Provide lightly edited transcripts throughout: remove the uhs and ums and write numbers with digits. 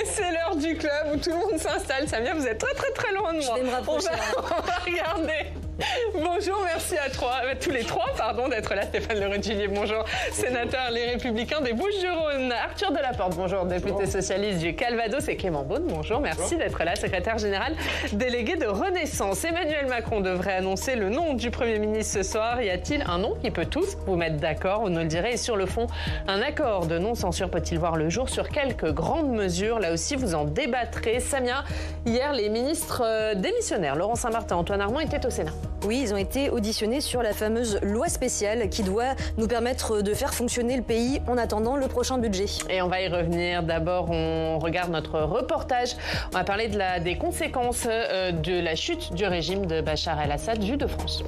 C'est l'heure du club où tout le monde s'installe. Samia, vous êtes très loin de moi. Je vais me rapprocher. On va regarder. Bonjour, merci à tous les trois, d'être là. Stéphane Le Rudulier, bonjour. Sénateur Les Républicains des Bouches-du-Rhône. Arthur Delaporte, bonjour, député socialiste du Calvados. Et Clément Beaune, bonjour, merci d'être là. Secrétaire général délégué de Renaissance. Emmanuel Macron devrait annoncer le nom du Premier ministre ce soir. Y a-t-il un nom qui peut tous vous mettre d'accord? Vous nous le direz. Et sur le fond, un accord de non-censure peut-il voir le jour sur quelques grandes mesures? Là aussi, vous en débattrez. Samia, hier, les ministres démissionnaires, Laurent Saint-Martin, Antoine Armand, étaient au Sénat. Oui, ils ont été auditionnés sur la fameuse loi spéciale qui doit nous permettre de faire fonctionner le pays en attendant le prochain budget. Et on va y revenir. D'abord, on regarde notre reportage. On va parler des conséquences de la chute du régime de Bachar el-Assad vu de France.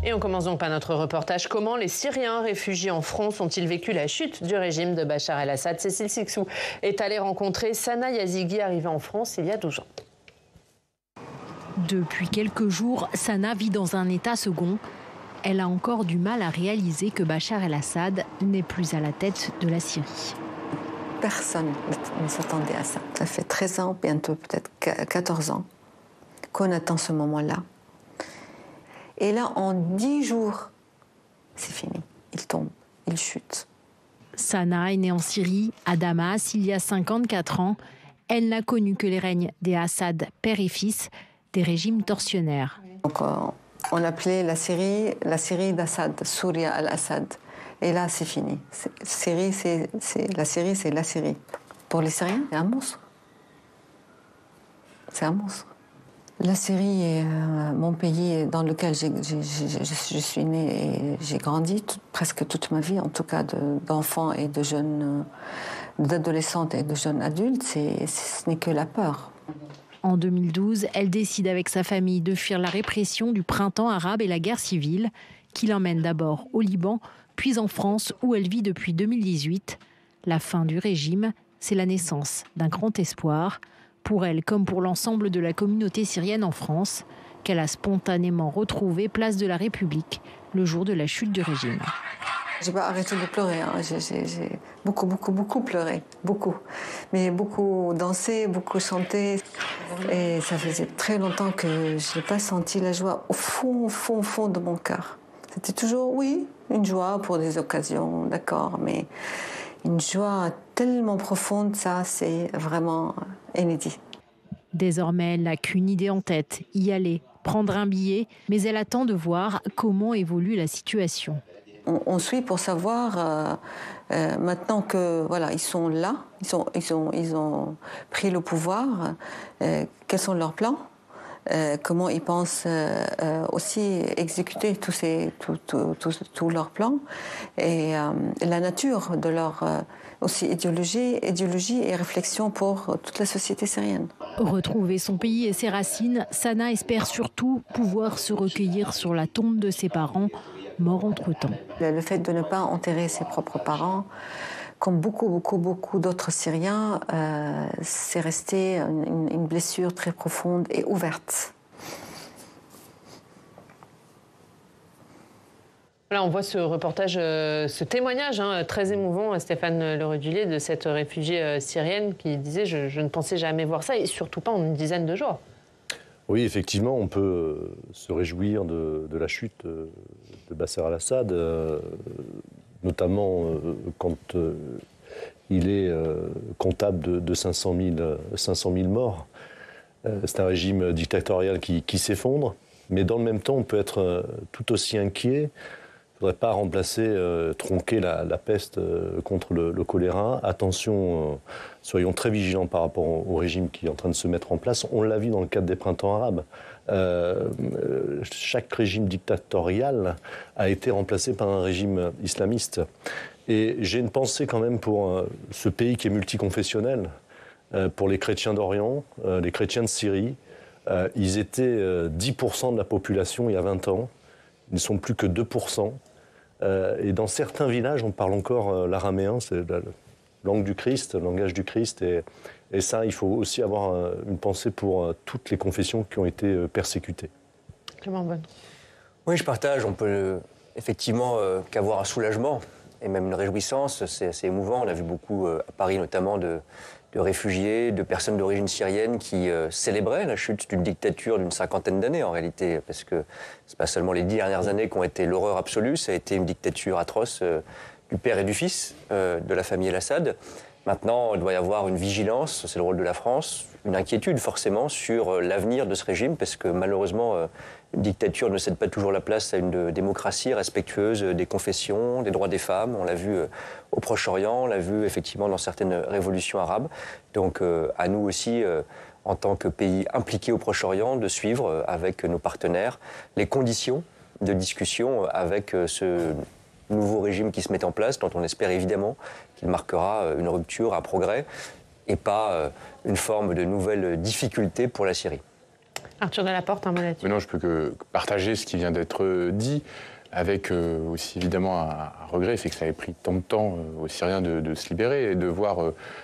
Et on commence donc par notre reportage. Comment les Syriens réfugiés en France ont-ils vécu la chute du régime de Bachar el-Assad? Cécile Sixou est allée rencontrer Sana Yazigui, arrivée en France il y a 12 ans. Depuis quelques jours, Sana vit dans un état second. Elle a encore du mal à réaliser que Bachar el-Assad n'est plus à la tête de la Syrie. Personne ne s'attendait à ça. Ça fait 13 ans, bientôt peut-être 14 ans, qu'on attend ce moment-là. Et là, en 10 jours, c'est fini. Il tombe, il chute. Sana est née en Syrie, à Damas, il y a 54 ans. Elle n'a connu que les règnes des Assad, père et fils, des régimes tortionnaires. Donc, on appelait la Syrie d'Assad, Souria al-Assad. Et là, c'est fini. La Syrie, c'est la Syrie. Pour les Syriens, c'est un monstre. C'est un monstre. La Syrie est mon pays dans lequel je suis née et j'ai grandi presque toute ma vie, en tout cas d'enfants et de jeunes, d'adolescentes et de jeunes adultes. Ce n'est que la peur. En 2012, elle décide avec sa famille de fuir la répression du printemps arabe et la guerre civile, qui l'emmène d'abord au Liban, puis en France, où elle vit depuis 2018. La fin du régime, c'est la naissance d'un grand espoir, pour elle comme pour l'ensemble de la communauté syrienne en France, qu'elle a spontanément retrouvé place de la République le jour de la chute du régime. J'ai pas arrêté de pleurer, hein. J'ai beaucoup pleuré, beaucoup. Mais beaucoup dansé, beaucoup chanté. Et ça faisait très longtemps que je n'ai pas senti la joie au fond de mon cœur. C'était toujours, oui, une joie pour des occasions, d'accord, mais une joie tellement profonde, ça, c'est vraiment inédit. Désormais, elle n'a qu'une idée en tête, y aller, prendre un billet, mais elle attend de voir comment évolue la situation. On suit pour savoir, maintenant que voilà, ils sont là, ils ont pris le pouvoir, quels sont leurs plans, comment ils pensent aussi exécuter tous leurs plans, et la nature de leur aussi idéologie et réflexion pour toute la société syrienne. Retrouver son pays et ses racines, Sana espère surtout pouvoir se recueillir sur la tombe de ses parents, morts entre-temps. Le fait de ne pas enterrer ses propres parents, comme beaucoup d'autres Syriens, c'est resté une blessure très profonde et ouverte. Là, on voit ce reportage, ce témoignage très émouvant, Stéphane Le Rudulier, de cette réfugiée syrienne qui disait « je ne pensais jamais voir ça » et surtout pas en une dizaine de jours. Oui, effectivement, on peut se réjouir de la chute de Bachar el-Assad, notamment quand il est comptable de 500 000 morts. C'est un régime dictatorial qui s'effondre, mais dans le même temps, on peut être tout aussi inquiet. Il ne faudrait pas remplacer, tronquer la peste contre le choléra. Attention, soyons très vigilants par rapport au régime qui est en train de se mettre en place. On l'a vu dans le cadre des printemps arabes. Chaque régime dictatorial a été remplacé par un régime islamiste. Et j'ai une pensée quand même pour ce pays qui est multiconfessionnel, pour les chrétiens d'Orient, les chrétiens de Syrie. Ils étaient 10% de la population il y a 20 ans. Ils ne sont plus que 2%. Et dans certains villages, on parle encore l'araméen, c'est la langue du Christ, le langage du Christ. Et ça, il faut aussi avoir une pensée pour toutes les confessions qui ont été persécutées. Clément Beaune. Oui, je partage. On peut effectivement qu'avoir un soulagement et même une réjouissance. C'est assez émouvant. On a vu beaucoup à Paris notamment de réfugiés, de personnes d'origine syrienne qui célébraient la chute d'une dictature d'une 50aine d'années en réalité, parce que c'est pas seulement les 10 dernières années qui ont été l'horreur absolue, ça a été une dictature atroce du père et du fils de la famille El-Assad. Maintenant, il doit y avoir une vigilance, c'est le rôle de la France, une inquiétude forcément sur l'avenir de ce régime, parce que malheureusement, une dictature ne cède pas toujours la place à une démocratie respectueuse des confessions, des droits des femmes. On l'a vu au Proche-Orient, on l'a vu effectivement dans certaines révolutions arabes. Donc à nous aussi, en tant que pays impliqués au Proche-Orient, de suivre avec nos partenaires les conditions de discussion avec ce nouveau régime qui se met en place, dont on espère évidemment qu'il marquera une rupture, un progrès, et pas une forme de nouvelle difficulté pour la Syrie. Arthur Delaporte, un mot là-dessus. Non, je peux que partager ce qui vient d'être dit, avec aussi évidemment un regret, c'est que ça avait pris tant de temps aux Syriens de se libérer et de voir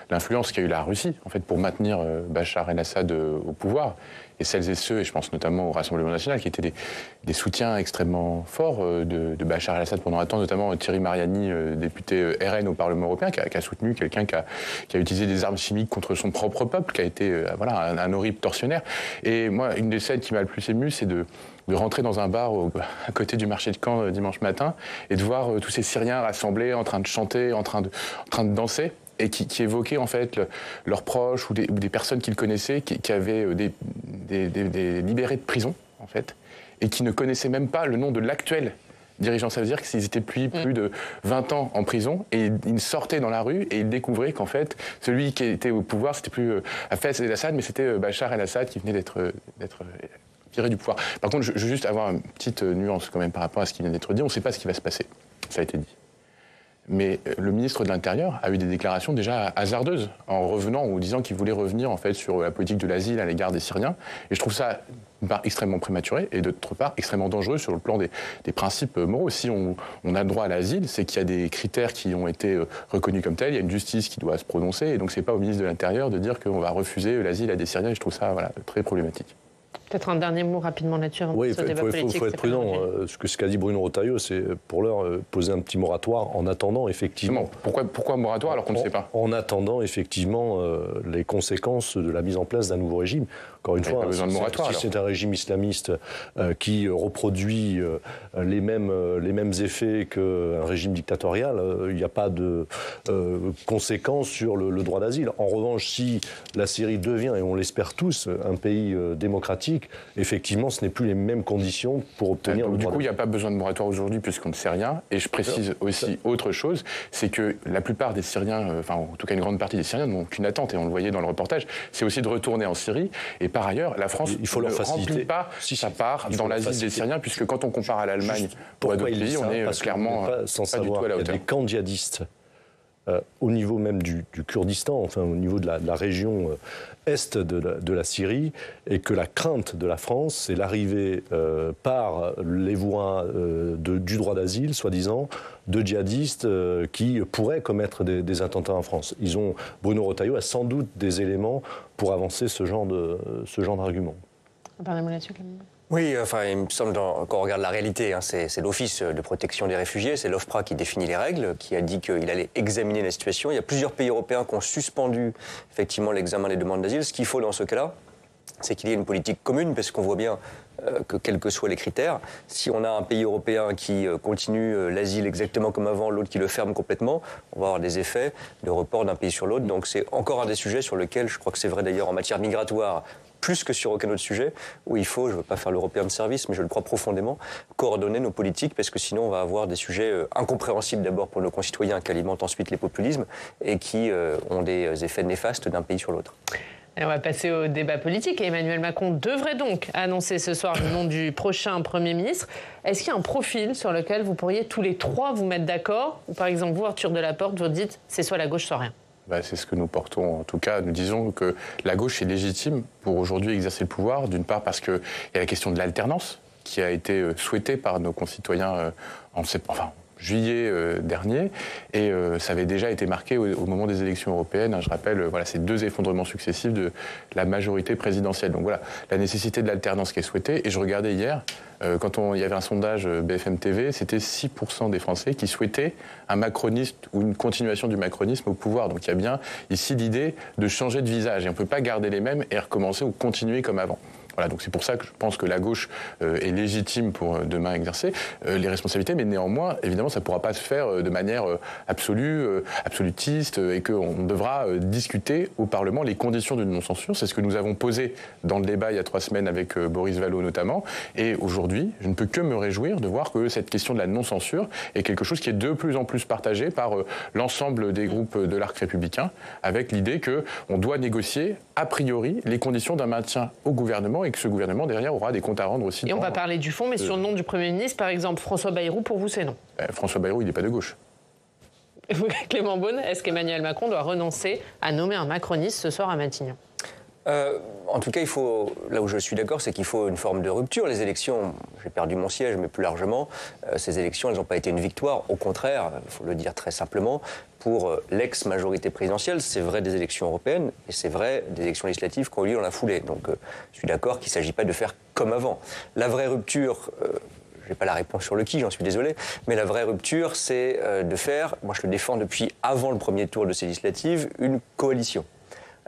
l'influence qu'a eu la Russie, en fait, pour maintenir Bachar el-Assad au pouvoir. Et celles et ceux, et je pense notamment au Rassemblement national, qui étaient des soutiens extrêmement forts de Bachar el-Assad pendant un temps, notamment Thierry Mariani, député RN au Parlement européen, qui a soutenu quelqu'un qui a utilisé des armes chimiques contre son propre peuple, qui a été un horrible tortionnaire. Et moi, une des scènes qui m'a le plus ému, c'est de rentrer dans un bar à côté du marché de Caen dimanche matin et de voir tous ces Syriens rassemblés, en train de chanter, en train de danser, et qui évoquaient en fait leurs proches ou des personnes qu'ils connaissaient qui avaient des libérés de prison, en fait, et qui ne connaissaient même pas le nom de l'actuel dirigeant. Ça veut dire qu'ils étaient plus de 20 ans en prison, et ils sortaient dans la rue et ils découvraient qu'en fait, celui qui était au pouvoir, c'était plus Hafez el-Assad, mais c'était Bachar el-Assad qui venait d'être viré du pouvoir. Par contre, je veux juste avoir une petite nuance quand même par rapport à ce qui vient d'être dit. On ne sait pas ce qui va se passer, ça a été dit. Mais le ministre de l'Intérieur a eu des déclarations déjà hasardeuses en revenant ou disant qu'il voulait revenir en fait sur la politique de l'asile à l'égard des Syriens. Et je trouve ça d'une part extrêmement prématuré et d'autre part extrêmement dangereux sur le plan des principes moraux. Si on a le droit à l'asile, c'est qu'il y a des critères qui ont été reconnus comme tels, il y a une justice qui doit se prononcer, et donc c'est pas au ministre de l'Intérieur de dire qu'on va refuser l'asile à des Syriens, et je trouve ça très problématique. Peut-être un dernier mot rapidement là-dessus. Oui, il faut être prudent. Ce qu'a dit Bruno Retailleau, c'est pour l'heure poser un petit moratoire en attendant effectivement. Pourquoi moratoire alors qu'on ne sait pas ? En attendant effectivement les conséquences de la mise en place d'un nouveau régime. Encore une fois, si c'est un régime islamiste qui reproduit les mêmes effets qu'un régime dictatorial, il n'y a pas de conséquences sur le droit d'asile. En revanche, si la Syrie devient, et on l'espère tous, un pays démocratique, effectivement, ce n'est plus les mêmes conditions pour obtenir le droit. Du coup, il n'y a pas besoin de moratoire aujourd'hui puisqu'on ne sait rien. Et je précise aussi autre chose, c'est que la plupart des Syriens, en tout cas une grande partie des Syriens, n'ont qu'une attente, et on le voyait dans le reportage, c'est aussi de retourner en Syrie. Et par ailleurs, la France ne remplit pas sa part dans l'asile des Syriens, puisque quand on compare à l'Allemagne ou à d'autres pays, on est clairement pas du tout à la hauteur. Il y a des camps djihadistes au niveau même du Kurdistan, enfin au niveau de la région est de la Syrie, et que la crainte de la France, c'est l'arrivée par les voies du droit d'asile, soi-disant, de djihadistes qui pourraient commettre des attentats en France. Bruno Retailleau a sans doute des éléments pour avancer ce genre d'argument. Oui, il me semble, quand on regarde la réalité, c'est l'Office de protection des réfugiés, c'est l'OFPRA qui définit les règles, qui a dit qu'il allait examiner la situation. Il y a plusieurs pays européens qui ont suspendu effectivement l'examen des demandes d'asile. Ce qu'il faut dans ce cas-là, c'est qu'il y ait une politique commune, parce qu'on voit bien que quels que soient les critères, si on a un pays européen qui continue l'asile exactement comme avant, l'autre qui le ferme complètement, on va avoir des effets de report d'un pays sur l'autre. Donc c'est encore un des sujets sur lesquels, je crois que c'est vrai d'ailleurs en matière migratoire, plus que sur aucun autre sujet, où il faut, je ne veux pas faire l'européen de service, mais je le crois profondément, coordonner nos politiques, parce que sinon on va avoir des sujets incompréhensibles d'abord pour nos concitoyens, qui alimentent ensuite les populismes, et qui ont des effets néfastes d'un pays sur l'autre. Et on va passer au débat politique. Et Emmanuel Macron devrait donc annoncer ce soir le nom du prochain Premier ministre. Est-ce qu'il y a un profil sur lequel vous pourriez tous les trois vous mettre d'accord ? Ou par exemple, vous, Arthur Delaporte, vous dites c'est soit la gauche, soit rien. C'est ce que nous portons. En tout cas, nous disons que la gauche est légitime pour aujourd'hui exercer le pouvoir, d'une part parce qu'il y a la question de l'alternance qui a été souhaitée par nos concitoyens juillet dernier, et ça avait déjà été marqué au moment des élections européennes. Je rappelle, voilà, ces 2 effondrements successifs de la majorité présidentielle. Donc voilà, la nécessité de l'alternance qui est souhaitée. Et je regardais hier, quand il y avait un sondage BFM TV, c'était 6% des Français qui souhaitaient un macroniste ou une continuation du macronisme au pouvoir. Donc il y a bien ici l'idée de changer de visage. Et on ne peut pas garder les mêmes et recommencer ou continuer comme avant. Voilà, donc c'est pour ça que je pense que la gauche est légitime pour demain exercer les responsabilités, mais néanmoins, évidemment, ça ne pourra pas se faire de manière absolue, absolutiste, et qu'on devra discuter au Parlement les conditions d'une non-censure. C'est ce que nous avons posé dans le débat il y a 3 semaines avec Boris Vallaud notamment. Et aujourd'hui, je ne peux que me réjouir de voir que cette question de la non-censure est quelque chose qui est de plus en plus partagé par l'ensemble des groupes de l'arc républicain, avec l'idée qu'on doit négocier a priori les conditions d'un maintien au gouvernement et que ce gouvernement, derrière, aura des comptes à rendre aussi. Et on va parler du fond, mais sur le nom du Premier ministre, par exemple, François Bayrou, pour vous, c'est non. François Bayrou, il n'est pas de gauche. Clément Beaune, est-ce qu'Emmanuel Macron doit renoncer à nommer un macroniste ce soir à Matignon ? En tout cas, il faut, là où je suis d'accord, c'est qu'il faut une forme de rupture. Les élections, j'ai perdu mon siège, mais plus largement, ces élections, elles n'ont pas été une victoire. Au contraire, il faut le dire très simplement, pour l'ex-majorité présidentielle, c'est vrai des élections européennes et c'est vrai des élections législatives qui ont eu lieu dans la foulée. Donc je suis d'accord qu'il ne s'agit pas de faire comme avant. La vraie rupture... je n'ai pas la réponse sur le qui, j'en suis désolé, mais la vraie rupture, c'est de faire, moi je le défends depuis avant le premier tour de ces législatives, une coalition.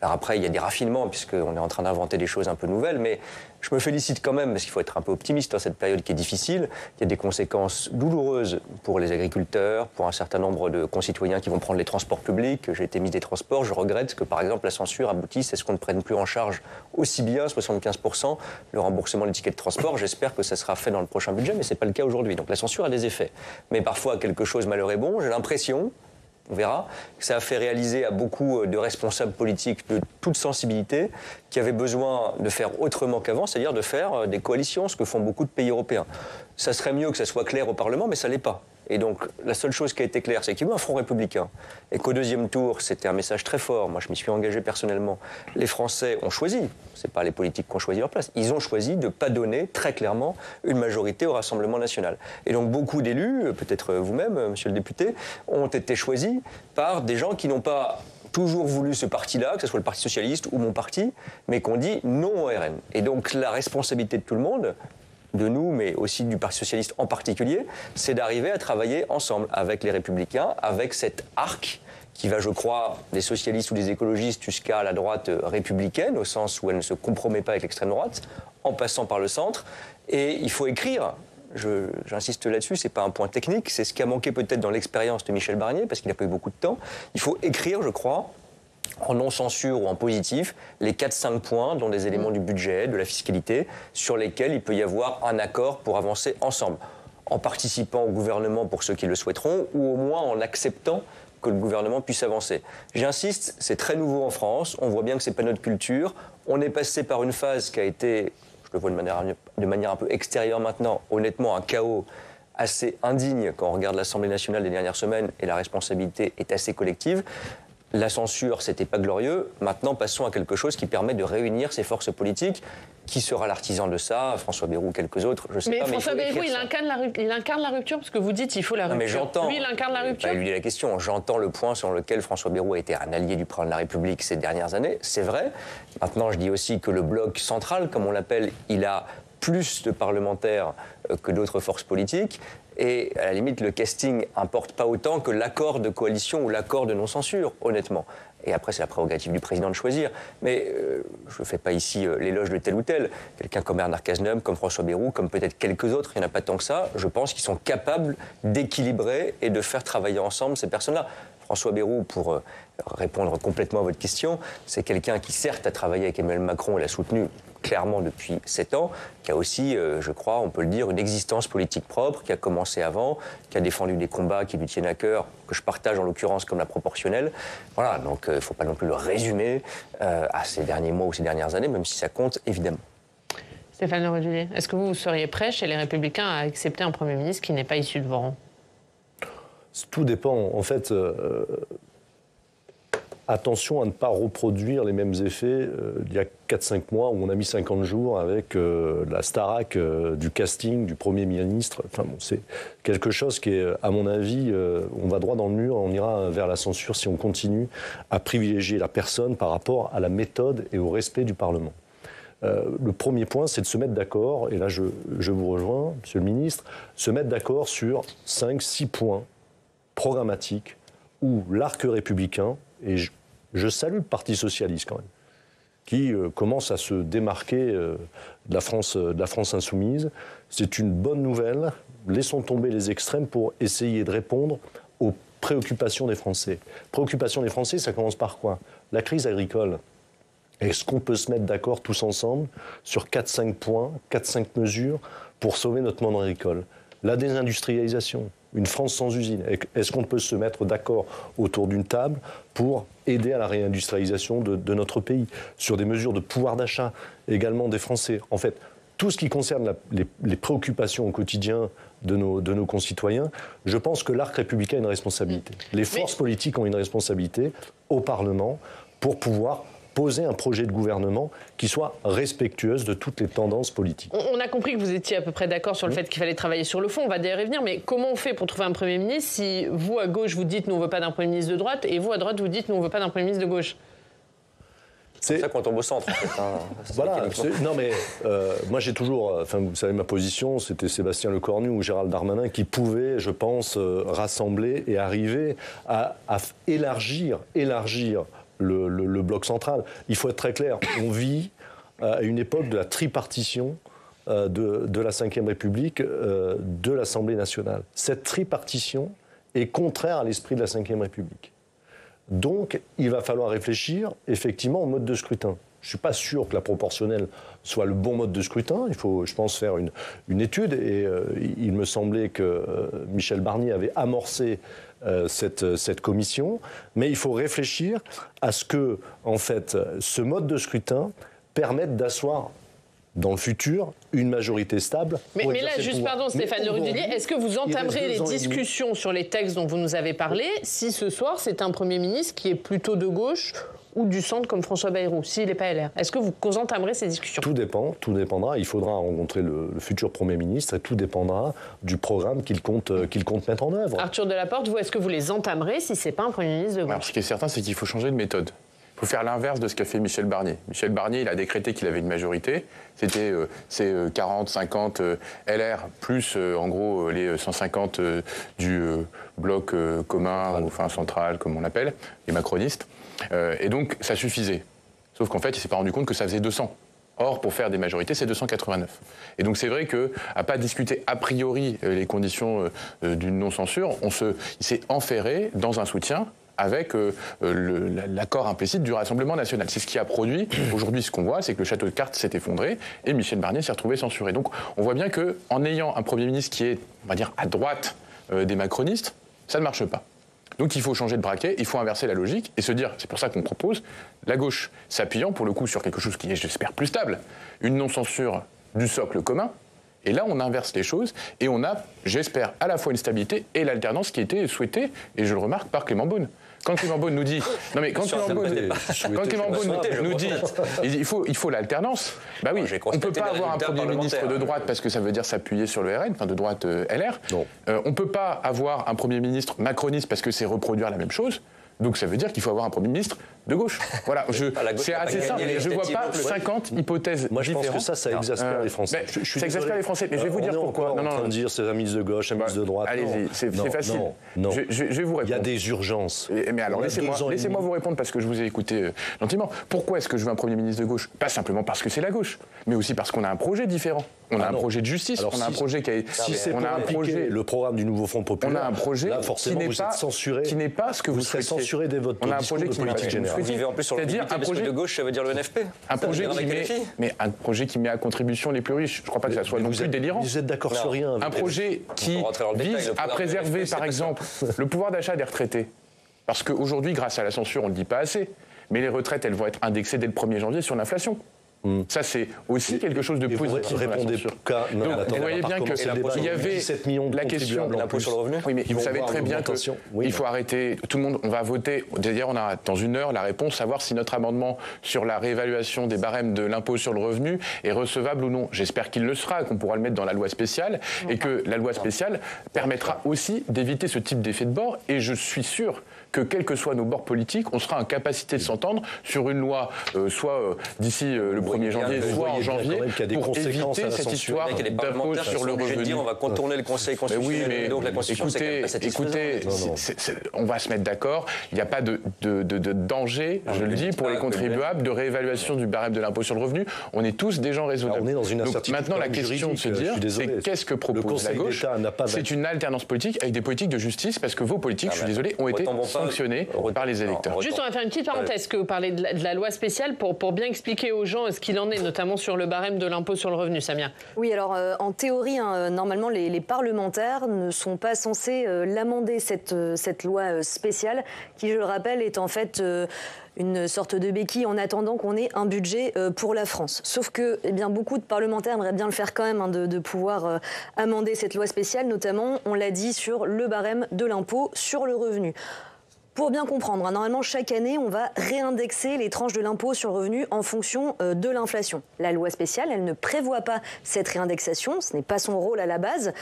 Alors après, il y a des raffinements, puisqu'on est en train d'inventer des choses un peu nouvelles, mais je me félicite quand même, parce qu'il faut être un peu optimiste dans cette période qui est difficile. Il y a des conséquences douloureuses pour les agriculteurs, pour un certain nombre de concitoyens qui vont prendre les transports publics. J'ai été ministre des Transports, je regrette que, par exemple, la censure aboutisse à ce qu'on ne prenne plus en charge aussi bien, 75%, le remboursement des tickets de transport. J'espère que ça sera fait dans le prochain budget, mais ce n'est pas le cas aujourd'hui. Donc la censure a des effets. Mais parfois, quelque chose malheur est bon. J'ai l'impression... on verra, que ça a fait réaliser à beaucoup de responsables politiques de toute sensibilité qui avaient besoin de faire autrement qu'avant, c'est-à-dire de faire des coalitions, ce que font beaucoup de pays européens. Ça serait mieux que ça soit clair au Parlement, mais ça ne l'est pas. Et donc, la seule chose qui a été claire, c'est qu'il y a eu un front républicain. Et qu'au 2e tour, c'était un message très fort. Moi, je m'y suis engagé personnellement. Les Français ont choisi, ce n'est pas les politiques qui ont choisi leur place, ils ont choisi de ne pas donner très clairement une majorité au Rassemblement national. Et donc, beaucoup d'élus, peut-être vous-même, monsieur le député, ont été choisis par des gens qui n'ont pas toujours voulu ce parti-là, que ce soit le Parti socialiste ou mon parti, mais qu'on dit non au RN. Et donc, la responsabilité de tout le monde, de nous, mais aussi du Parti socialiste en particulier, c'est d'arriver à travailler ensemble avec les Républicains, avec cet arc qui va, je crois, des socialistes ou des écologistes jusqu'à la droite républicaine, au sens où elle ne se compromet pas avec l'extrême droite, en passant par le centre. Et il faut écrire. J'insiste là-dessus, c'est pas un point technique, c'est ce qui a manqué peut-être dans l'expérience de Michel Barnier, parce qu'il n'a pas eu beaucoup de temps. Il faut écrire, je crois, en non-censure ou en positif, les 4-5 points, dont des éléments du budget, de la fiscalité, sur lesquels il peut y avoir un accord pour avancer ensemble, en participant au gouvernement pour ceux qui le souhaiteront, ou au moins en acceptant que le gouvernement puisse avancer. J'insiste, c'est très nouveau en France, on voit bien que c'est pas notre culture, on est passé par une phase qui a été, je le vois de manière un peu extérieure maintenant, honnêtement un chaos assez indigne quand on regarde l'Assemblée nationale des dernières semaines, et la responsabilité est assez collective. La censure, c'était pas glorieux. Maintenant, passons à quelque chose qui permet de réunir ces forces politiques. Qui sera l'artisan de ça? François Bayrou, quelques autres, je sais pas. Mais François Bayrou, il incarne la rupture, parce que vous dites qu'il faut la rupture. Mais j'entends. Lui, il incarne la rupture. Lui, la question. J'entends le point sur lequel François Bayrou a été un allié du président de la République ces dernières années. C'est vrai. Maintenant, je dis aussi que le bloc central, comme on l'appelle, il a plus de parlementaires que d'autres forces politiques. Et à la limite, le casting importe pas autant que l'accord de coalition ou l'accord de non-censure, honnêtement. Et après, c'est la prérogative du président de choisir. Mais je ne fais pas ici l'éloge de tel ou tel. Quelqu'un comme Bernard Cazeneuve, comme François Bayrou, comme peut-être quelques autres, il n'y en a pas tant que ça, je pense qu'ils sont capables d'équilibrer et de faire travailler ensemble ces personnes-là. François Bayrou, pour répondre complètement à votre question, c'est quelqu'un qui, certes, a travaillé avec Emmanuel Macron et l'a soutenu clairement depuis 7 ans, qui a aussi, je crois, on peut le dire, une existence politique propre, qui a commencé avant, qui a défendu des combats qui lui tiennent à cœur, que je partage en l'occurrence comme la proportionnelle. Voilà, donc il ne faut pas non plus le résumer à ces derniers mois ou ces dernières années, même si ça compte, évidemment. Stéphane Le Rudulier, est-ce que vous seriez prêt, chez les Républicains, à accepter un Premier ministre qui n'est pas issu de vos rangs? Tout dépend. En fait, attention à ne pas reproduire les mêmes effets il y a 4-5 mois où on a mis 50 jours avec la Starac du casting du Premier ministre. Enfin, bon, c'est quelque chose qui est, à mon avis, on va droit dans le mur, on ira vers la censure si on continue à privilégier la personne par rapport à la méthode et au respect du Parlement. Le premier point, c'est de se mettre d'accord, et là je vous rejoins, Monsieur le Ministre, se mettre d'accord sur 5-6 points programmatiques où l'arc républicain, et je salue le Parti socialiste quand même, qui commence à se démarquer de la France insoumise. C'est une bonne nouvelle. Laissons tomber les extrêmes pour essayer de répondre aux préoccupations des Français. Préoccupations des Français, ça commence par quoi? La crise agricole. Est-ce qu'on peut se mettre d'accord tous ensemble sur 4-5 points, 4-5 mesures pour sauver notre monde agricole? La désindustrialisation, une France sans usine. Est-ce qu'on peut se mettre d'accord autour d'une table pour aider à la réindustrialisation de notre pays? Sur des mesures de pouvoir d'achat également des Français. En fait, tout ce qui concerne les préoccupations au quotidien de nos concitoyens, je pense que l'arc républicain a une responsabilité. Les forces politiques ont une responsabilité au Parlement pour pouvoir poser un projet de gouvernement qui soit respectueuse de toutes les tendances politiques. On a compris que vous étiez à peu près d'accord sur le fait qu'il fallait travailler sur le fond, on va d'ailleurs y venir, mais comment on fait pour trouver un Premier ministre si vous, à gauche, vous dites « nous, on ne veut pas d'un Premier ministre de droite » et vous, à droite, vous dites « nous, on ne veut pas d'un Premier ministre de gauche » ? C'est ça qu'on tombe au centre, en fait. Voilà. Non, mais moi, j'ai toujours... Enfin, vous savez, ma position, c'était Sébastien Lecornu ou Gérald Darmanin qui pouvaient, je pense, rassembler et arriver à élargir le bloc central. Il faut être très clair, on vit à une époque de la tripartition de la Ve République, de l'Assemblée nationale. Cette tripartition est contraire à l'esprit de la Ve République. Donc, il va falloir réfléchir effectivement au mode de scrutin. Je ne suis pas sûr que la proportionnelle soit le bon mode de scrutin. Il faut, je pense, faire une étude. Et il me semblait que Michel Barnier avait amorcé cette commission. Mais il faut réfléchir à ce que, en fait, ce mode de scrutin permette d'asseoir dans le futur une majorité stable. Mais là, juste pardon, Stéphane Le Rudulier, est-ce que vous entamerez les discussions sur les textes dont vous nous avez parlé si ce soir c'est un Premier ministre qui est plutôt de gauche ou du centre comme François Bayrou, s'il n'est pas LR? Est-ce que vous entamerez ces discussions? Tout dépendra. Il faudra rencontrer le futur Premier ministre et tout dépendra du programme qu'il compte mettre en œuvre. Arthur Delaporte, vous, est-ce que vous les entamerez si ce n'est pas un Premier ministre de gauche? Alors, ce qui est certain, c'est qu'il faut changer de méthode. Il faut faire l'inverse de ce qu'a fait Michel Barnier. Michel Barnier, il a décrété qu'il avait une majorité. C'était 40, 50 LR, plus en gros les 150 du bloc commun, ou enfin central, comme on l'appelle, les macronistes. Et donc, ça suffisait. Sauf qu'en fait, il ne s'est pas rendu compte que ça faisait 200. Or, pour faire des majorités, c'est 289. Et donc, c'est vrai qu'à ne pas discuter a priori les conditions d'une non-censure, il s'est enferré dans un soutien avec l'accord implicite du Rassemblement national. C'est ce qui a produit, aujourd'hui ce qu'on voit, c'est que le château de cartes s'est effondré et Michel Barnier s'est retrouvé censuré. Donc on voit bien qu'en ayant un Premier ministre qui est, on va dire, à droite des macronistes, ça ne marche pas. Donc il faut changer de braquet, il faut inverser la logique et se dire, c'est pour ça qu'on propose, la gauche s'appuyant pour le coup sur quelque chose qui est, j'espère, plus stable, une non-censure du socle commun. Et là, on inverse les choses et on a, j'espère, à la fois une stabilité et l'alternance qui a été souhaitée, et je le remarque, par Clément Beaune. Quand Clément Beaune nous dit... Non mais quand Clément Beaune nous dit il faut l'alternance, bah oui, on ne peut pas avoir un Premier ministre de droite parce que ça veut dire s'appuyer sur le RN, enfin de droite LR. On ne peut pas avoir un Premier ministre macroniste parce que c'est reproduire la même chose. Donc ça veut dire qu'il faut avoir un Premier ministre de gauche. Voilà, c'est assez simple. Je ne vois pas 50 hypothèses Moi, je différentes. pense que ça exaspère les Français. Ça exaspère les Français, mais je vais vous dire pourquoi. On est en train de dire c'est un ministre de gauche, un ministre de droite. Allez-y, c'est facile. Non. Je vais vous répondre. Il y a des urgences. Mais alors, laissez-moi vous répondre parce que je vous ai écouté gentiment. Pourquoi est-ce que je veux un Premier ministre de gauche? Pas simplement parce que c'est la gauche, mais aussi parce qu'on a un projet différent. On a un projet de justice, on a un projet qui a... Si c'est pour appliquer le programme du nouveau Front populaire, on a un projet là, forcément, vous êtes censuré. Qui n'est pas ce que vous souhaitez. Censuré dès votre discours de politique générale. Vous vivez en plus sur le projet de gauche, ça veut dire le NFP. Un projet qui met à contribution les plus riches. Je ne crois pas que ça soit non plus délirant. Vous êtes d'accord sur rien. Un projet qui vise à préserver, par exemple, le pouvoir d'achat des retraités. Parce qu'aujourd'hui, grâce à la censure, on ne le dit pas assez, mais les retraites, elles vont être indexées dès le 1er janvier sur l'inflation. Ça, c'est aussi quelque chose de positif. Répondez qu'à... Donc, vous voyez bien qu'il y avait la question de l'impôt sur le revenu. Oui, mais vous savez très bien qu'il faut arrêter. Tout le monde, on va voter. D'ailleurs, on a dans une heure la réponse, savoir si notre amendement sur la réévaluation des barèmes de l'impôt sur le revenu est recevable ou non. J'espère qu'il le sera, qu'on pourra le mettre dans la loi spéciale et que la loi spéciale permettra aussi d'éviter ce type d'effet de bord. Et je suis sûr que, quels que soient nos bords politiques, on sera en capacité de s'entendre sur une loi, soit d'ici le 1er janvier, soit en janvier, pour éviter cette histoire d'impôt sur le revenu. On va contourner le Conseil constitutionnel. Mais oui, mais donc la Constitution, écoutez, on va se mettre d'accord. Il n'y a pas de danger, je le dis, pour les contribuables, de réévaluation du barème de l'impôt sur le revenu. On est tous des gens raisonnables. On est dans une donc maintenant, la question de se dire, c'est qu'est-ce que propose la gauche? C'est une alternance politique avec des politiques de justice, parce que vos politiques, je suis désolé, ont été sanctionnés par les électeurs. Juste, on va faire une petite parenthèse, que vous parlez de la loi spéciale pour bien expliquer aux gens ce qu'il en est, notamment sur le barème de l'impôt sur le revenu. Samia. Oui, alors en théorie, normalement, les parlementaires ne sont pas censés l'amender, cette loi spéciale, qui, je le rappelle, est en fait une sorte de béquille en attendant qu'on ait un budget pour la France. Sauf que beaucoup de parlementaires aimeraient bien le faire quand même, de pouvoir amender cette loi spéciale, notamment, on l'a dit, sur le barème de l'impôt sur le revenu. Pour bien comprendre, normalement, chaque année, on va réindexer les tranches de l'impôt sur le revenu en fonction de l'inflation. La loi spéciale, elle ne prévoit pas cette réindexation, ce n'est pas son rôle à la base.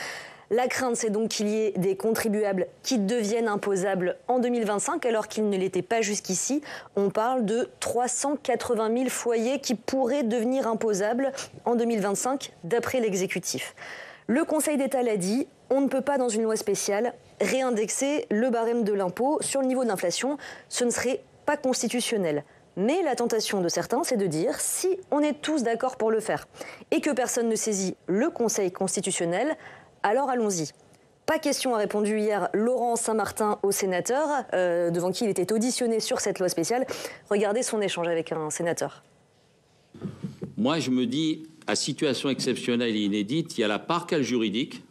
La crainte, c'est donc qu'il y ait des contribuables qui deviennent imposables en 2025, alors qu'ils ne l'étaient pas jusqu'ici. On parle de 380 000 foyers qui pourraient devenir imposables en 2025, d'après l'exécutif. Le Conseil d'État l'a dit, on ne peut pas, dans une loi spéciale, réindexer le barème de l'impôt sur le niveau de l'inflation. Ce ne serait pas constitutionnel. Mais la tentation de certains, c'est de dire, si on est tous d'accord pour le faire et que personne ne saisit le Conseil constitutionnel, alors allons-y. Pas question, a répondu hier Laurent Saint-Martin aux sénateurs, devant qui il était auditionné sur cette loi spéciale. Regardez son échange avec un sénateur. Moi, je me dis, à situation exceptionnelle et inédite, il y a la part qu'a le juridique,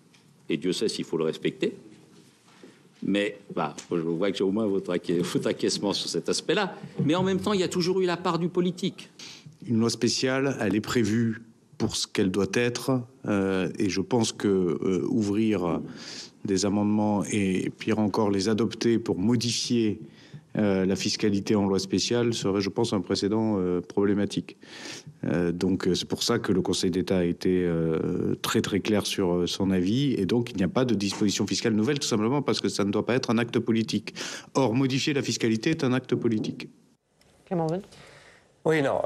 et Dieu sait s'il faut le respecter. Mais je vois que j'ai au moins votre acquiescement sur cet aspect-là. Mais en même temps, il y a toujours eu la part du politique. Une loi spéciale, elle est prévue pour ce qu'elle doit être. Et je pense que ouvrir des amendements et pire encore les adopter pour modifier la fiscalité en loi spéciale serait, je pense, un précédent problématique. Donc c'est pour ça que le Conseil d'État a été très très clair sur son avis, et donc il n'y a pas de disposition fiscale nouvelle, tout simplement parce que ça ne doit pas être un acte politique. Or, modifier la fiscalité est un acte politique. Clément Beaune. Oui, non,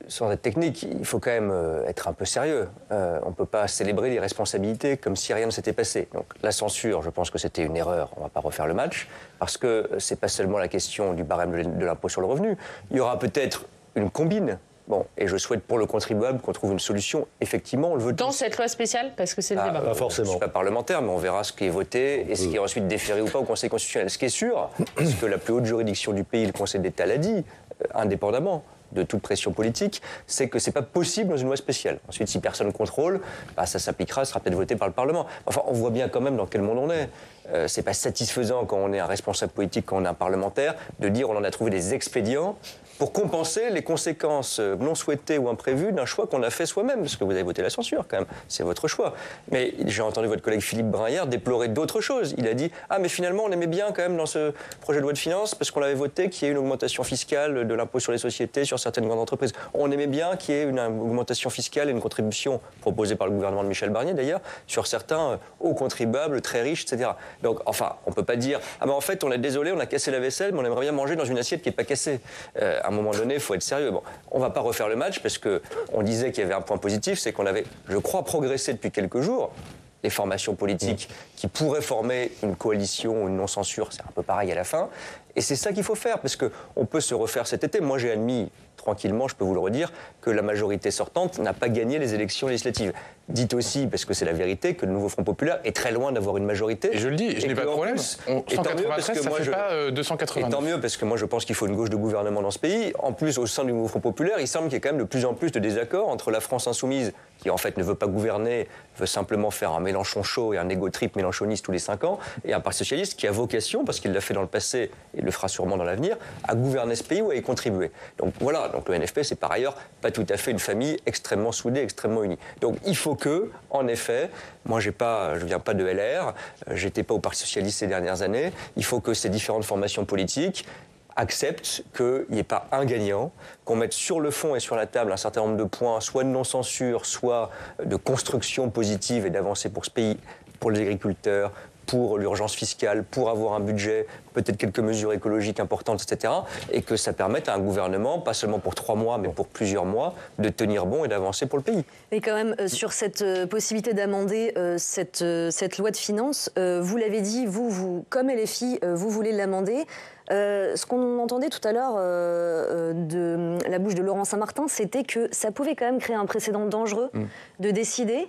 sans être technique, il faut quand même être un peu sérieux. On ne peut pas célébrer les responsabilités comme si rien ne s'était passé. Donc la censure, je pense que c'était une erreur, on ne va pas refaire le match, parce que ce n'est pas seulement la question du barème de l'impôt sur le revenu. Il y aura peut-être une combine. Bon, et je souhaite pour le contribuable qu'on trouve une solution. Effectivement, on le veut dans tous. Cette loi spéciale, parce que c'est le débat. Pas forcément. Je ne suis pas parlementaire, mais on verra ce qui est voté et ce qui est ensuite déféré ou pas au Conseil constitutionnel. Ce qui est sûr, c'est que la plus haute juridiction du pays, le Conseil d'État, l'a dit, indépendamment de toute pression politique, c'est que c'est pas possible dans une loi spéciale. Ensuite, si personne ne contrôle, ça s'appliquera, ça sera peut-être voté par le Parlement. Enfin, on voit bien quand même dans quel monde on est. C'est pas satisfaisant quand on est un responsable politique, quand on est un parlementaire, de dire on en a trouvé des expédients pour compenser les conséquences non souhaitées ou imprévues d'un choix qu'on a fait soi-même, parce que vous avez voté la censure quand même, c'est votre choix. Mais j'ai entendu votre collègue Philippe Brun hier déplorer d'autres choses. Il a dit « Ah, mais finalement, on aimait bien quand même dans ce projet de loi de finances, parce qu'on l'avait voté, qu'il y ait une augmentation fiscale de l'impôt sur les sociétés, sur certaines grandes entreprises. On aimait bien qu'il y ait une augmentation fiscale et une contribution proposée par le gouvernement de Michel Barnier, d'ailleurs, sur certains hauts contribuables très riches, etc. » Donc, enfin, on ne peut pas dire « Ah, mais en fait, on est désolé, on a cassé la vaisselle, mais on aimerait bien manger dans une assiette qui n'est pas cassée. » À un moment donné, il faut être sérieux. Bon, on ne va pas refaire le match parce qu'on disait qu'il y avait un point positif, c'est qu'on avait, je crois, progressé depuis quelques jours. Les formations politiques qui pourraient former une coalition ou une non-censure, c'est un peu pareil à la fin. Et c'est ça qu'il faut faire, parce qu'on peut se refaire cet été. Moi, j'ai admis, tranquillement, je peux vous le redire, que la majorité sortante n'a pas gagné les élections législatives. Dites aussi, parce que c'est la vérité, que le nouveau Front Populaire est très loin d'avoir une majorité. Et je le dis, je n'ai pas de problème. 193, ça ne fait pas 289. Et tant mieux, parce que moi, je pense qu'il faut une gauche de gouvernement dans ce pays. En plus, au sein du nouveau Front Populaire, il semble qu'il y ait quand même de plus en plus de désaccords entre la France insoumise, qui en fait ne veut pas gouverner, veut simplement faire un Mélenchon chaud et un égo trip mélenchoniste tous les 5 ans, et un parti socialiste qui a vocation, parce qu'il l'a fait dans le passé, et et le fera sûrement dans l'avenir, à gouverner ce pays ou à y contribuer. Donc voilà, donc le NFP, c'est par ailleurs pas tout à fait une famille extrêmement soudée, extrêmement unie. Donc il faut que, en effet, moi je viens pas de LR, j'étais pas au Parti Socialiste ces dernières années, il faut que ces différentes formations politiques acceptent qu'il n'y ait pas un gagnant, qu'on mette sur le fond et sur la table un certain nombre de points, soit de non-censure, soit de construction positive et d'avancée pour ce pays, pour les agriculteurs, pour l'urgence fiscale, pour avoir un budget, peut-être quelques mesures écologiques importantes, etc. Et que ça permette à un gouvernement, pas seulement pour 3 mois, mais pour plusieurs mois, de tenir bon et d'avancer pour le pays. Et quand même, sur cette possibilité d'amender cette loi de finances, vous l'avez dit, vous, comme LFI, vous voulez l'amender. Ce qu'on entendait tout à l'heure de la bouche de Laurent Saint-Martin, c'était que ça pouvait quand même créer un précédent dangereux de décider,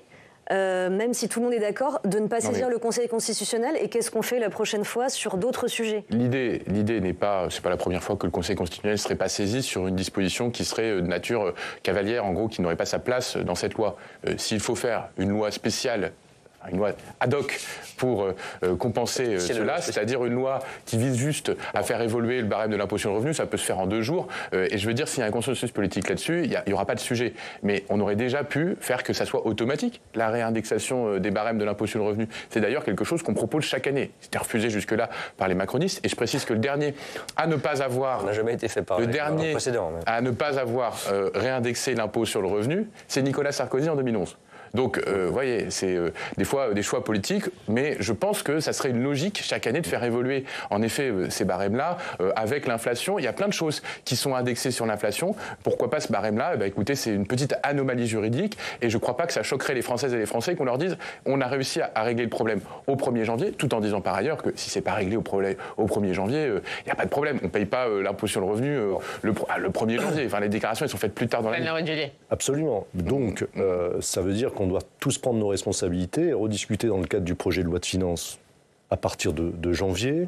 même si tout le monde est d'accord, de ne pas saisir le Conseil constitutionnel. Et qu'est-ce qu'on fait la prochaine fois sur d'autres sujets ? L'idée n'est pas, c'est pas la première fois que le Conseil constitutionnel ne serait pas saisi sur une disposition qui serait de nature cavalière, en gros, qui n'aurait pas sa place dans cette loi. S'il faut faire une loi spéciale, une loi ad hoc pour compenser cela, c'est-à-dire une loi qui vise juste à faire évoluer le barème de l'impôt sur le revenu, ça peut se faire en 2 jours. Et je veux dire, s'il y a un consensus politique là-dessus, il n'y aura pas de sujet. Mais on aurait déjà pu faire que ça soit automatique, la réindexation des barèmes de l'impôt sur le revenu. C'est d'ailleurs quelque chose qu'on propose chaque année. C'était refusé jusque-là par les macronistes. Et je précise que le dernier à ne pas avoir... Ça n'a jamais été fait par le dernier à ne pas avoir réindexé l'impôt sur le revenu, c'est Nicolas Sarkozy en 2011. Donc, vous voyez, c'est des fois des choix politiques, mais je pense que ça serait une logique chaque année de faire évoluer, en effet, ces barèmes-là avec l'inflation. Il y a plein de choses qui sont indexées sur l'inflation. Pourquoi pas ce barème-là ? Écoutez, c'est une petite anomalie juridique et je ne crois pas que ça choquerait les Françaises et les Français qu'on leur dise on a réussi à régler le problème au 1er janvier, tout en disant par ailleurs que si ce n'est pas réglé au 1er janvier, il n'y a pas de problème. On ne paye pas l'impôt sur le revenu le 1er janvier. Enfin, les déclarations, elles sont faites plus tard dans l'année. Absolument. Donc, ça veut dire qu'on doit tous prendre nos responsabilités et rediscuter dans le cadre du projet de loi de finances à partir de janvier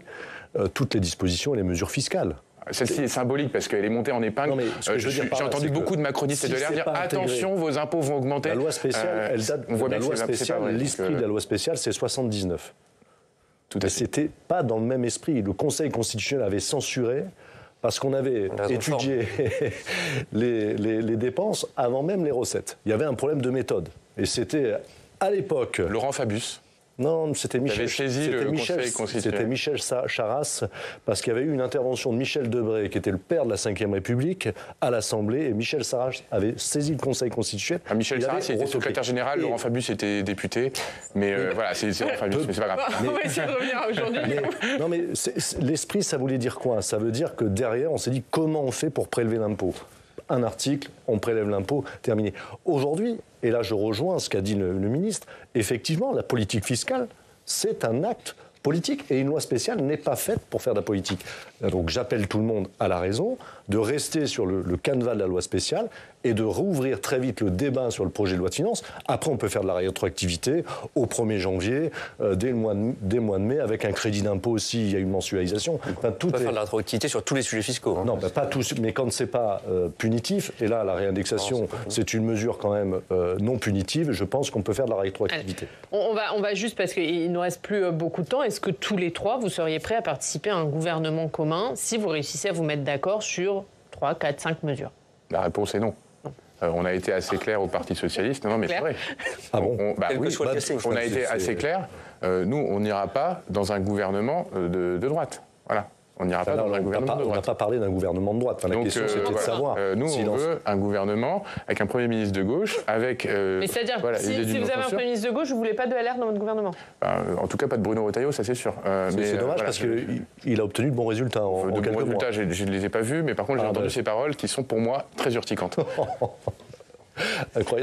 toutes les dispositions et les mesures fiscales. Celle-ci est symbolique parce qu'elle est montée en épingle. J'ai entendu beaucoup de macronistes et de l'air dire attention, vos impôts vont augmenter. La loi spéciale, elle date de la loi spéciale. L'esprit de la loi spéciale, c'est 79. C'était pas dans le même esprit. Le Conseil constitutionnel avait censuré parce qu'on avait étudié les dépenses avant même les recettes. Il y avait un problème de méthode. Et c'était, à l'époque... Laurent Fabius. Non, c'était Michel Charasse, parce qu'il y avait eu une intervention de Michel Debré, qui était le père de la Ve République, à l'Assemblée, et Michel Charasse avait saisi le Conseil constitutionnel. Michel Charasse était secrétaire général, Laurent Fabius était député, mais voilà, c'est Laurent Fabius, mais c'est pas grave. On va essayer de revenir aujourd'hui. Non, mais l'esprit, ça voulait dire quoi ? Ça veut dire que derrière, on s'est dit comment on fait pour prélever l'impôt ? Un article, on prélève l'impôt, terminé. Aujourd'hui, et là je rejoins ce qu'a dit le ministre, effectivement, la politique fiscale, c'est un acte politique et une loi spéciale n'est pas faite pour faire de la politique. Donc j'appelle tout le monde à la raison, de rester sur le canevas de la loi spéciale et de rouvrir très vite le débat sur le projet de loi de finances. Après, on peut faire de la rétroactivité au 1er janvier, dès le mois de mai, avec un crédit d'impôt aussi, il y a une mensualisation. Enfin, on peut faire de la rétroactivité sur tous les sujets fiscaux. Hein. Non, pas tous, mais quand c'est pas punitif, et là, la réindexation, c'est une mesure quand même non punitive, je pense qu'on peut faire de la rétroactivité. On va juste, parce qu'il ne nous reste plus beaucoup de temps, est-ce que tous les trois, vous seriez prêts à participer à un gouvernement commun si vous réussissez à vous mettre d'accord sur 3, 4, 5 mesures ? La réponse est non. On a été assez clair au Parti socialiste. Non, mais c'est vrai. Ah bon ? On a été assez clair. Nous, on n'ira pas dans un gouvernement de droite. Voilà. On n'ira pas dans un gouvernement de droite. On n'a pas parlé d'un gouvernement de droite. Enfin, la question, c'était de savoir. Nous, on veut un gouvernement avec un Premier ministre de gauche, avec... mais c'est-à-dire, si vous avez un Premier ministre de gauche, vous ne voulez pas de LR dans votre gouvernement ? En tout cas, pas de Bruno Retailleau, ça c'est sûr. C'est dommage parce qu'il a obtenu de bons résultats en quelques mois. De bons résultats, je ne les ai pas vus, mais par contre, j'ai entendu ces paroles qui sont pour moi très urticantes.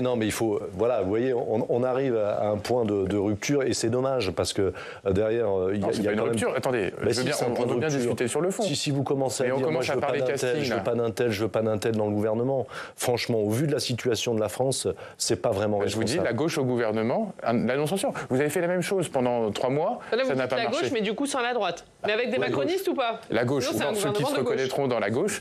Non, mais il faut... Voilà, vous voyez, on arrive à un point de rupture et c'est dommage parce que derrière... il y a une rupture. Attendez, on veut bien discuter sur le fond. Si vous commencez à dire moi, je veux pas d'un tel, je veux pas d'un tel dans le gouvernement, franchement, au vu de la situation de la France, c'est pas vraiment responsable. Je vous dis, la gauche au gouvernement, la non-censure. Vous avez fait la même chose pendant 3 mois, là, ça n'a pas marché. La gauche, mais du coup sans la droite. Mais avec des macronistes ou pas ? La gauche, ceux qui se reconnaîtront dans la gauche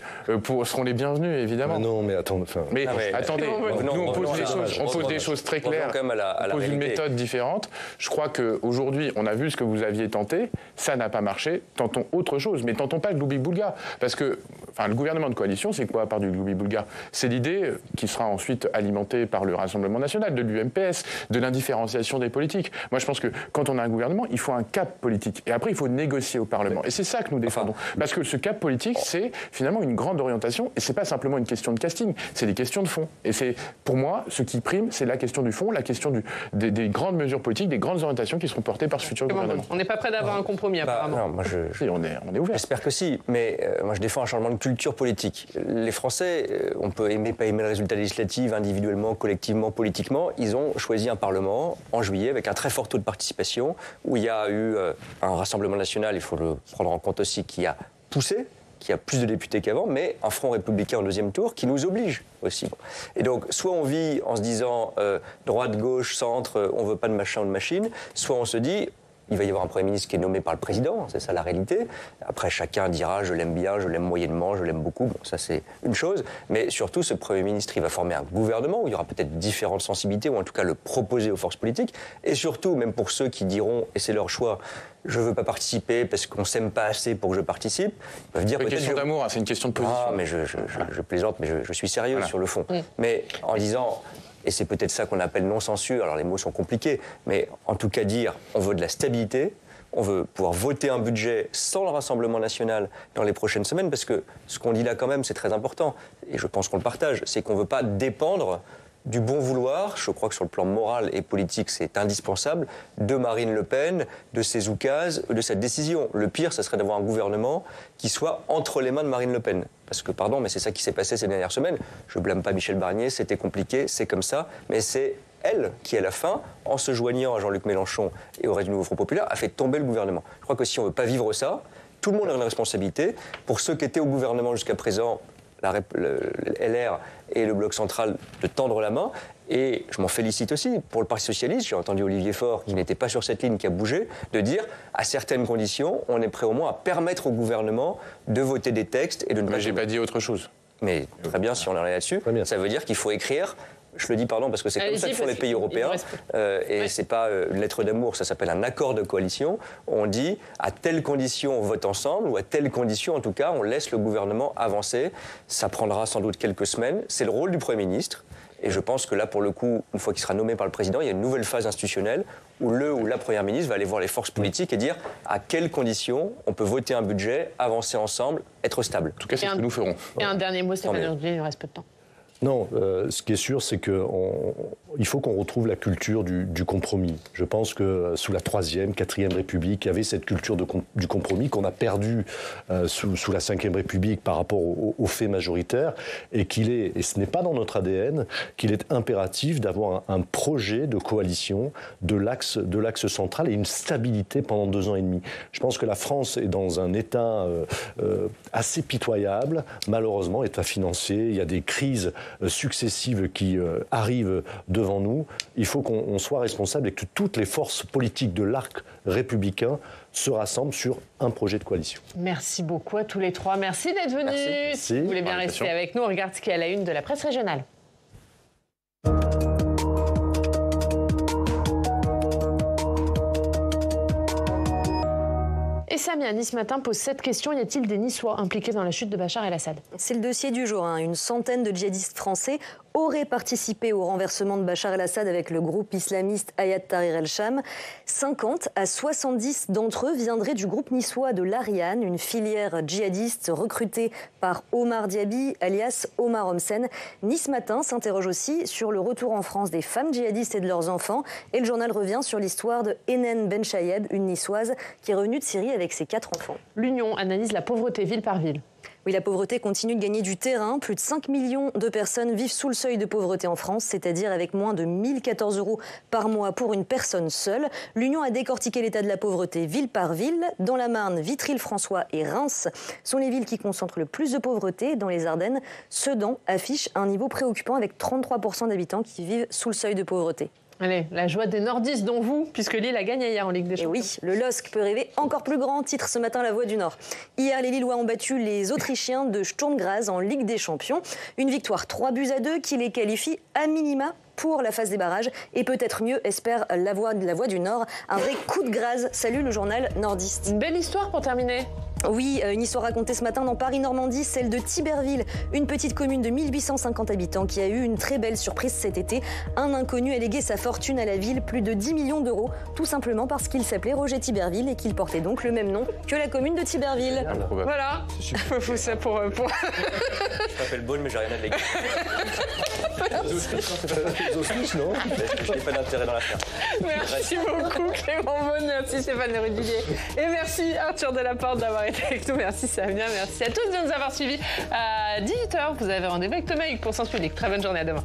seront les bienvenus, évidemment. Non, mais attendez... Mais attendez... Nous, on pose des choses très claires, on pose une méthode différente. Je crois qu'aujourd'hui, on a vu ce que vous aviez tenté, ça n'a pas marché, tentons autre chose, mais tentons pas le gloubi-boulga. Parce que le gouvernement de coalition, c'est quoi à part du gloubi-boulga? C'est l'idée qui sera ensuite alimentée par le Rassemblement national, de l'UMPS, de l'indifférenciation des politiques. Moi, je pense que quand on a un gouvernement, il faut un cap politique. Et après, il faut négocier au Parlement. Et c'est ça que nous défendons. Parce que ce cap politique, c'est finalement une grande orientation, et c'est pas simplement une question de casting, c'est des questions de fond. Et c'est, pour moi, ce qui prime, c'est la question du fond, la question des grandes mesures politiques, des grandes orientations qui seront portées par ce futur gouvernement. On n'est pas prêt d'avoir un compromis, apparemment. Non, moi on est ouvert. J'espère que si, mais moi je défends un changement de culture politique. Les Français, on peut aimer, pas aimer le résultat législatif, individuellement, collectivement, politiquement, ils ont choisi un Parlement en juillet avec un très fort taux de participation, où il y a eu un Rassemblement national, il faut le prendre en compte aussi, qui a poussé, qui a plus de députés qu'avant, mais un front républicain en deuxième tour qui nous oblige aussi. Et donc, soit on vit en se disant droite, gauche, centre, on veut pas de machin ou de machine, soit on se dit il va y avoir un Premier ministre qui est nommé par le Président, c'est ça la réalité. Après, chacun dira je l'aime bien, je l'aime moyennement, je l'aime beaucoup, bon, ça c'est une chose. Mais surtout, ce Premier ministre, il va former un gouvernement où il y aura peut-être différentes sensibilités, ou en tout cas le proposer aux forces politiques. Et surtout, même pour ceux qui diront, et c'est leur choix, je ne veux pas participer parce qu'on ne s'aime pas assez pour que je participe, ils peuvent dire c'est une question d'amour, c'est une question de position. Ah, mais je plaisante, mais je suis sérieux sur le fond. Mais en disant... Et c'est peut-être ça qu'on appelle non-censure, alors les mots sont compliqués, mais en tout cas dire on veut de la stabilité, on veut pouvoir voter un budget sans le Rassemblement national dans les prochaines semaines, parce que ce qu'on dit là quand même c'est très important, et je pense qu'on le partage, c'est qu'on ne veut pas dépendre du bon vouloir, je crois que sur le plan moral et politique c'est indispensable, de Marine Le Pen, de ses oukases, de cette décision. Le pire, ça serait d'avoir un gouvernement qui soit entre les mains de Marine Le Pen. Parce que, pardon, mais c'est ça qui s'est passé ces dernières semaines. Je blâme pas Michel Barnier, c'était compliqué, c'est comme ça, mais c'est elle qui, à la fin, en se joignant à Jean-Luc Mélenchon et au reste du Nouveau Front Populaire, a fait tomber le gouvernement. Je crois que si on ne veut pas vivre ça, tout le monde a une responsabilité. Pour ceux qui étaient au gouvernement jusqu'à présent, le LR et le Bloc central, de tendre la main. Et je m'en félicite aussi pour le Parti socialiste. J'ai entendu Olivier Faure, qui n'était pas sur cette ligne, qui a bougé, de dire, à certaines conditions, on est prêt au moins à permettre au gouvernement de voter des textes et de ne pas... Mais j'ai pas dit autre chose. Mais très bien, si on en est là-dessus, ça veut dire qu'il faut écrire... Je le dis pardon parce que c'est comme ça que font les pays européens et c'est pas une lettre d'amour, ça s'appelle un accord de coalition. On dit à telle condition on vote ensemble ou à telle condition en tout cas on laisse le gouvernement avancer. Ça prendra sans doute quelques semaines. C'est le rôle du Premier ministre et je pense que là pour le coup, une fois qu'il sera nommé par le président, il y a une nouvelle phase institutionnelle où le ou la Première ministre va aller voir les forces politiques et dire à quelles conditions on peut voter un budget, avancer ensemble, être stable. En tout cas, c'est ce que nous ferons. Et un dernier mot, Stéphane Le Rudulier, il nous reste peu de temps. Non, ce qui est sûr, c'est qu'il faut qu'on retrouve la culture du compromis. Je pense que sous la 3e, 4e République, il y avait cette culture du compromis qu'on a perdue sous la 5e République par rapport aux faits majoritaires, et et ce n'est pas dans notre ADN, qu'il est impératif d'avoir un projet de coalition de l'axe central et une stabilité pendant 2 ans et demi. Je pense que la France est dans un état assez pitoyable, malheureusement, état financier, il y a des crises successives qui arrivent devant nous. Il faut qu'on soit responsable et que toutes les forces politiques de l'arc républicain se rassemblent sur un projet de coalition. Merci beaucoup à tous les trois. Merci d'être venus. Merci. Si vous voulez bien rester avec nous, on regarde ce qu'il y a à la une de la presse régionale. Et Samy, à Nice Matin pose cette question. Y a-t-il des Niçois impliqués dans la chute de Bachar el-Assad? C'est le dossier du jour. Une centaine de djihadistes français auraient participé au renversement de Bachar el-Assad avec le groupe islamiste Hayat Tahrir el-Sham. 50 à 70 d'entre eux viendraient du groupe niçois de l'Ariane, une filière djihadiste recrutée par Omar Diaby, alias Omar Homsen. Nice Matin s'interroge aussi sur le retour en France des femmes djihadistes et de leurs enfants. Et le journal revient sur l'histoire de Enen Benchayeb, une niçoise qui est revenue de Syrie avec ses 4 enfants. L'Union analyse la pauvreté ville par ville. Oui, la pauvreté continue de gagner du terrain. Plus de 5 millions de personnes vivent sous le seuil de pauvreté en France, c'est-à-dire avec moins de 1 014 € par mois pour une personne seule. L'Union a décortiqué l'état de la pauvreté ville par ville. Dans la Marne, Vitry-le-François et Reims sont les villes qui concentrent le plus de pauvreté. Dans les Ardennes, Sedan affiche un niveau préoccupant avec 33% d'habitants qui vivent sous le seuil de pauvreté. Allez, la joie des nordistes, dont vous, puisque Lille a gagné hier en Ligue des Champions. Et oui, le LOSC peut rêver encore plus grand, titre ce matin La Voix du Nord. Hier, les Lillois ont battu les Autrichiens de Sturm Graz en Ligue des Champions. Une victoire 3-2 qui les qualifie à minima pour la phase des barrages. Et peut-être mieux, espère la voix du Nord. Un vrai coup de Graz. Salut le journal nordiste. Une belle histoire pour terminer. Oui, une histoire racontée ce matin dans Paris-Normandie, celle de Thiberville, une petite commune de 1850 habitants qui a eu une très belle surprise cet été. Un inconnu a légué sa fortune à la ville, plus de 10 millions d'euros, tout simplement parce qu'il s'appelait Roger Thiberville et qu'il portait donc le même nom que la commune de Thiberville. Voilà. C'est ça pour... Je m'appelle Beaune, mais j'ai rien à léguer. Non, je n'ai pas d'intérêt dans l'affaire. Merci beaucoup Clément Beaune, merci Stéphane Le Rudulier. Et merci Arthur Delaporte d'avoir été avec nous. Merci Samia, merci à tous de nous avoir suivis. À 18h, vous avez rendez-vous avec Thomas Hugues pour Sens Public. Très bonne journée, à demain.